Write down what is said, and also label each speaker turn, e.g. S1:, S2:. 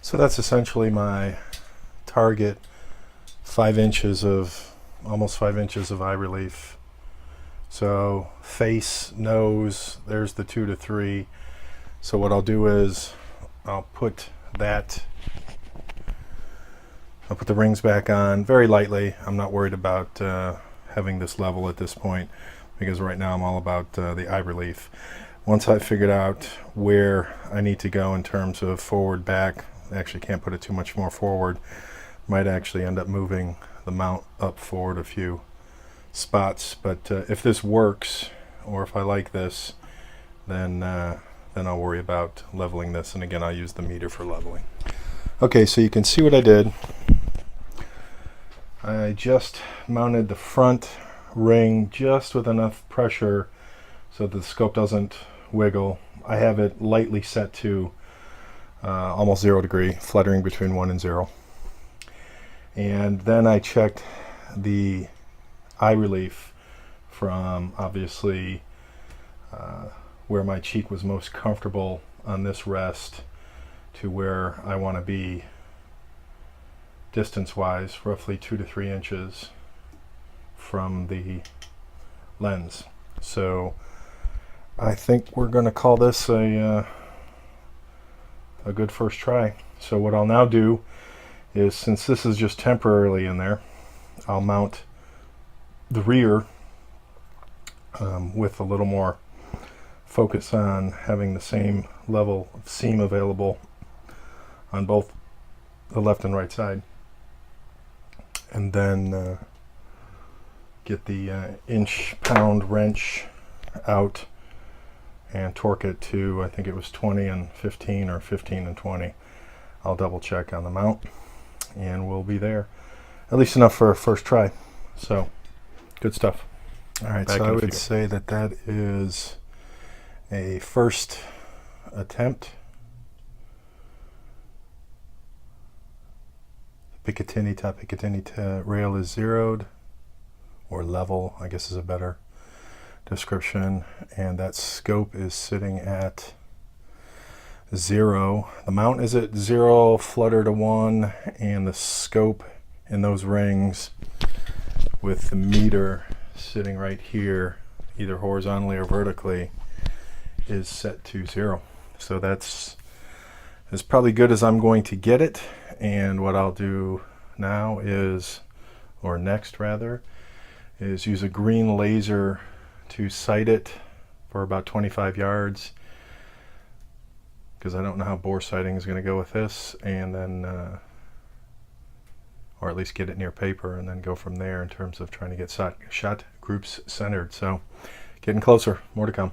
S1: So that's essentially my target, 5 inches of, almost 5 inches of eye relief. So face, nose, there's the 2 to 3. So what I'll do is I'll put the rings back on very lightly. I'm not worried about having this level at this point, because right now I'm all about the eye relief. Once I've figured out where I need to go in terms of forward, back, I actually can't put it too much more forward. Might actually end up moving the mount up forward a few spots, but if this works, or if I like this, then I'll worry about leveling this, and again I'll use the meter for leveling. Okay, so you can see what I did. I just mounted the front ring just with enough pressure so that the scope doesn't wiggle. I have it lightly set to almost 0 degree, fluttering between 1 and 0. And then I checked the eye relief from obviously where my cheek was most comfortable on this rest to where I want to be distance wise, roughly 2 to 3 inches from the lens. So I think we're going to call this a good first try. So what I'll now do is, since this is just temporarily in there, I'll mount the rear with a little more focus on having the same level of seam available on both the left and right side, and then get the inch-pound wrench out and torque it to, I think it was 20 and 15 or 15 and 20. I'll double check on the mount and we'll be there. At least enough for a first try. So, good stuff. All right, so I would say that that is a first attempt. Picatinny, top Picatinny rail is zeroed, or level, I guess is a better description, and that scope is sitting at 0. The mount is at 0, flutter to 1, and the scope in those rings with the meter sitting right here, either horizontally or vertically, is set to 0. So that's as probably good as I'm going to get it. And what I'll do now is, or next rather, is use a green laser to sight it for about 25 yards, because I don't know how bore sighting is going to go with this, and then or at least get it near paper, and then go from there in terms of trying to get shot groups centered. So getting closer, more to come.